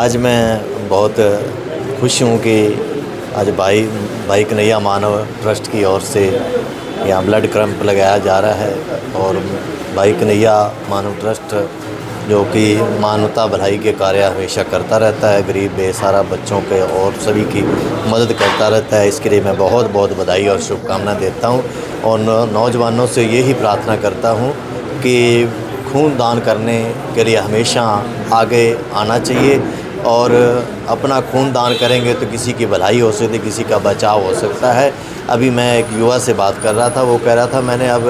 आज मैं बहुत खुश हूँ कि आज भाई कन्हैया मानव ट्रस्ट की ओर से यहाँ ब्लड कैंप लगाया जा रहा है। और भाई कन्हैया मानव ट्रस्ट जो कि मानवता भलाई के कार्य हमेशा करता रहता है, गरीब बेसहारा बच्चों के और सभी की मदद करता रहता है। इसके लिए मैं बहुत बहुत बधाई और शुभकामना देता हूँ और नौजवानों से यही प्रार्थना करता हूँ कि खून दान करने के लिए हमेशा आगे आना चाहिए और अपना खून दान करेंगे तो किसी की भलाई हो सकती है, किसी का बचाव हो सकता है। अभी मैं एक युवा से बात कर रहा था, वो कह रहा था मैंने अब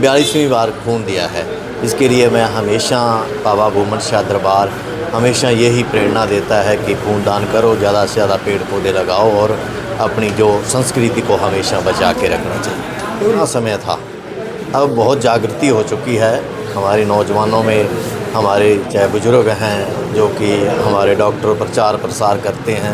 42वीं बार खून दिया है। इसके लिए मैं हमेशा बाबा भूमन शाह दरबार हमेशा यही प्रेरणा देता है कि खून दान करो, ज़्यादा से ज़्यादा पेड़ पौधे लगाओ और अपनी जो संस्कृति को हमेशा बचा के रखना चाहिए। पुराना समय था, अब बहुत जागृति हो चुकी है हमारे नौजवानों में। हमारे चाहे बुजुर्ग हैं जो कि हमारे डॉक्टर प्रचार प्रसार करते हैं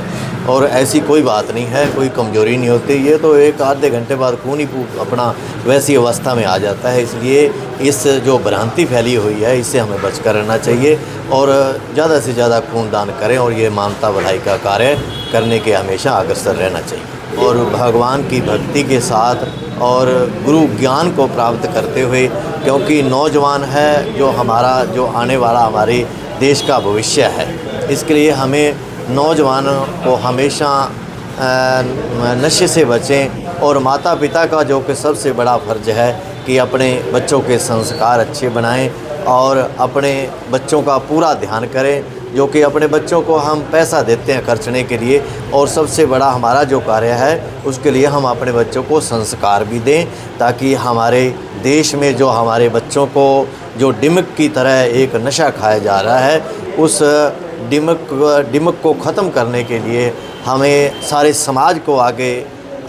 और ऐसी कोई बात नहीं है, कोई कमज़ोरी नहीं होती। ये तो एक आधे घंटे बाद खून ही अपना वैसी अवस्था में आ जाता है। इसलिए इस जो भ्रांति फैली हुई है इससे हमें बचकर रहना चाहिए और ज़्यादा से ज़्यादा खून दान करें और ये मानवता भलाई का कार्य करने के हमेशा अग्रसर रहना चाहिए। और भगवान की भक्ति के साथ और गुरु ज्ञान को प्राप्त करते हुए, क्योंकि नौजवान है जो हमारा जो आने वाला हमारे देश का भविष्य है, इसके लिए हमें नौजवानों को हमेशा नशे से बचें। और माता पिता का जो कि सबसे बड़ा फ़र्ज़ है कि अपने बच्चों के संस्कार अच्छे बनाएं और अपने बच्चों का पूरा ध्यान करें, जो कि अपने बच्चों को हम पैसा देते हैं खर्चने के लिए और सबसे बड़ा हमारा जो कार्य है उसके लिए हम अपने बच्चों को संस्कार भी दें, ताकि हमारे देश में जो हमारे बच्चों को जो डिमक की तरह एक नशा खाया जा रहा है, उस डिमक को ख़त्म करने के लिए हमें सारे समाज को आगे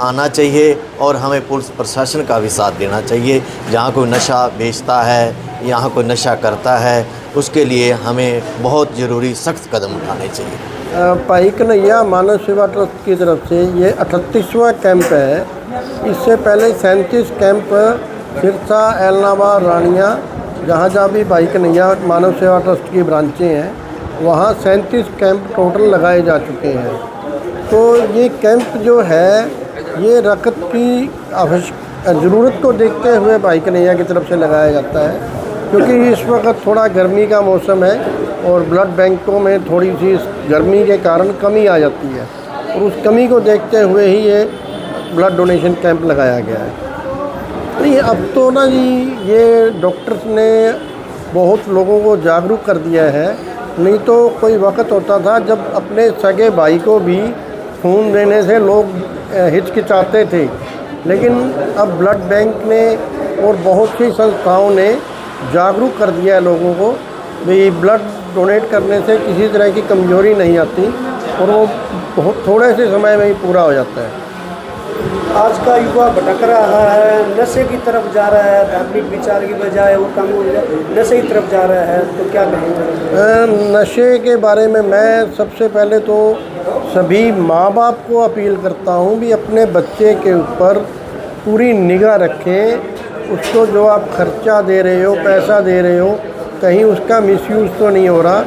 आना चाहिए और हमें पुलिस प्रशासन का भी साथ देना चाहिए। जहाँ कोई नशा बेचता है, यहाँ कोई नशा करता है, उसके लिए हमें बहुत ज़रूरी सख्त कदम उठाने चाहिए। भाई कन्हैया मानव सेवा ट्रस्ट की तरफ से ये 38वां कैंप है। इससे पहले 37 कैंप सिरसा, एलनाबाद, रानिया, जहाँ जहाँ भी भाई कन्हैया मानव सेवा ट्रस्ट की ब्रांचें हैं वहाँ 37 कैंप टोटल लगाए जा चुके हैं। तो ये कैंप जो है ये रक्त की ज़रूरत को देखते हुए भाई कन्हैया की तरफ से लगाया जाता है, क्योंकि इस वक्त थोड़ा गर्मी का मौसम है और ब्लड बैंकों में थोड़ी सी गर्मी के कारण कमी आ जाती है और उस कमी को देखते हुए ही ये ब्लड डोनेशन कैंप लगाया गया है। नहीं, अब तो ना जी ये डॉक्टर्स ने बहुत लोगों को जागरूक कर दिया है। नहीं तो कोई वक्त होता था जब अपने सगे भाई को भी खून देने से लोग हिचकिचाते थे, लेकिन अब ब्लड बैंक ने और बहुत सी संस्थाओं ने जागरूक कर दिया है लोगों को भी ब्लड डोनेट करने से किसी तरह की कमजोरी नहीं आती और वो बहुत थोड़े से समय में ही पूरा हो जाता है। आज का युवा भटक रहा है, नशे की तरफ जा रहा है, धार्मिक विचार की बजाय वो काम नशे की तरफ जा रहा है, तो क्या कहेंगे? नशे के बारे में मैं सबसे पहले तो सभी माँ बाप को अपील करता हूँ भी अपने बच्चे के ऊपर पूरी निगाह रखें। उसको जो आप खर्चा दे रहे हो, पैसा दे रहे हो, कहीं उसका मिसयूज़ तो नहीं हो रहा,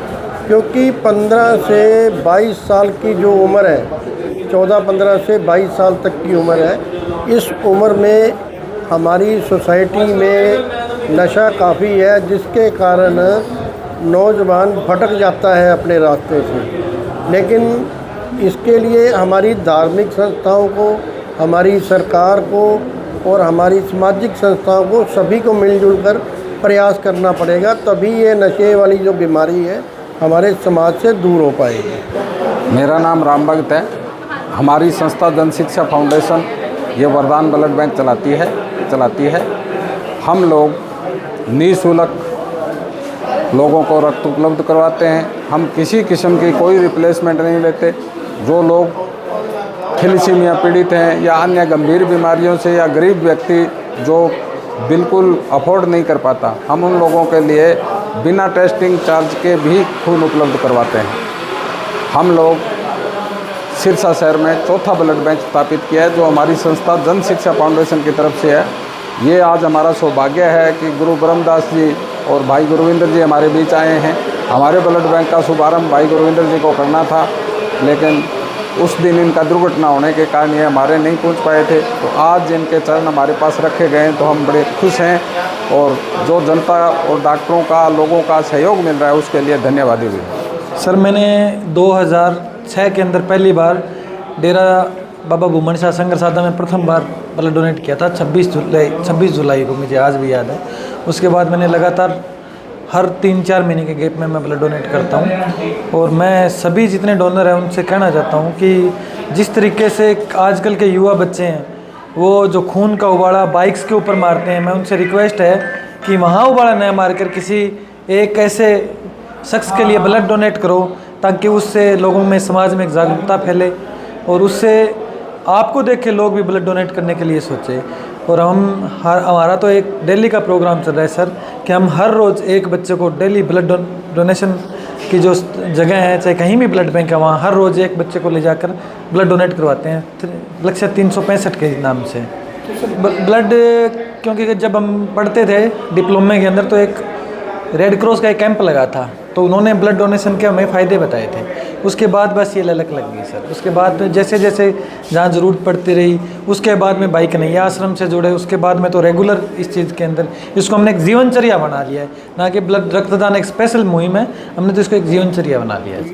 क्योंकि 15 से 22 साल की जो उम्र है, 14-15 से 22 साल तक की उम्र है, इस उम्र में हमारी सोसाइटी में नशा काफ़ी है, जिसके कारण नौजवान भटक जाता है अपने रास्ते से। लेकिन इसके लिए हमारी धार्मिक संस्थाओं को, हमारी सरकार को और हमारी सामाजिक संस्थाओं को सभी को मिलजुल कर प्रयास करना पड़ेगा, तभी ये नशे वाली जो बीमारी है हमारे समाज से दूर हो पाएगी। मेरा नाम राम भगत है। हमारी संस्था जन शिक्षा फाउंडेशन ये वरदान ब्लड बैंक चलाती है। हम लोग निःशुल्क लोगों को रक्त उपलब्ध करवाते हैं। हम किसी किस्म की कोई रिप्लेसमेंट नहीं लेते। जो लोग थैलेसीमिया पीड़ित हैं या अन्य गंभीर बीमारियों से, या गरीब व्यक्ति जो बिल्कुल अफोर्ड नहीं कर पाता, हम उन लोगों के लिए बिना टेस्टिंग चार्ज के भी खून उपलब्ध करवाते हैं। हम लोग सिरसा शहर में चौथा ब्लड बैंक स्थापित किया है, जो हमारी संस्था जन शिक्षा फाउंडेशन की तरफ से है। ये आज हमारा सौभाग्य है कि गुरु ब्रह्मदास जी और भाई गुरविंदर जी हमारे बीच आए हैं। हमारे ब्लड बैंक का शुभारंभ भाई गुरविंदर जी को करना था, लेकिन उस दिन इनका दुर्घटना होने के कारण ये हमारे नहीं पहुंच पाए थे। तो आज इनके चरण हमारे पास रखे गए हैं तो हम बड़े खुश हैं, और जो जनता और डॉक्टरों का, लोगों का सहयोग मिल रहा है उसके लिए धन्यवादी भी। सर, मैंने 2006 के अंदर पहली बार डेरा बाबा भूमन शाह संगर सादा में प्रथम बार ब्लड डोनेट किया था 26 जुलाई को, मुझे आज भी याद है। उसके बाद मैंने लगातार हर 3-4 महीने के गैप में मैं ब्लड डोनेट करता हूं। और मैं सभी जितने डोनर हैं उनसे कहना चाहता हूं कि जिस तरीके से आजकल के युवा बच्चे हैं वो जो खून का उबाड़ा बाइक्स के ऊपर मारते हैं, मैं उनसे रिक्वेस्ट है कि वहाँ उबाड़ा न मारकर किसी एक ऐसे शख्स के लिए ब्लड डोनेट करो ताकि उससे लोगों में, समाज में एक जागरूकता फैले और उससे आपको देख के लोग भी ब्लड डोनेट करने के लिए सोचे। और हमारा तो एक डेली का प्रोग्राम चल रहा है सर कि हम हर रोज़ एक बच्चे को डेली ब्लड डोनेशन की जो जगह है, चाहे कहीं भी ब्लड बैंक है, वहाँ हर रोज़ एक बच्चे को ले जाकर ब्लड डोनेट करवाते हैं लक्ष्य 365 के नाम से। ब्लड, क्योंकि जब हम पढ़ते थे डिप्लोमे के अंदर तो एक रेड क्रॉस का एक कैंप लगा था, तो उन्होंने ब्लड डोनेशन के हमें फ़ायदे बताए थे। उसके बाद बस ये ललक लग गई सर। उसके बाद जैसे जैसे जहाँ ज़रूरत पड़ती रही, उसके बाद में भाई कन्हैया आश्रम से जुड़े, उसके बाद में तो रेगुलर इस चीज़ के अंदर इसको हमने एक जीवनचर्या बना लिया है, ना कि ब्लड रक्तदान एक स्पेशल मुहिम है, हमने तो इसको एक जीवनचर्या बना लिया है।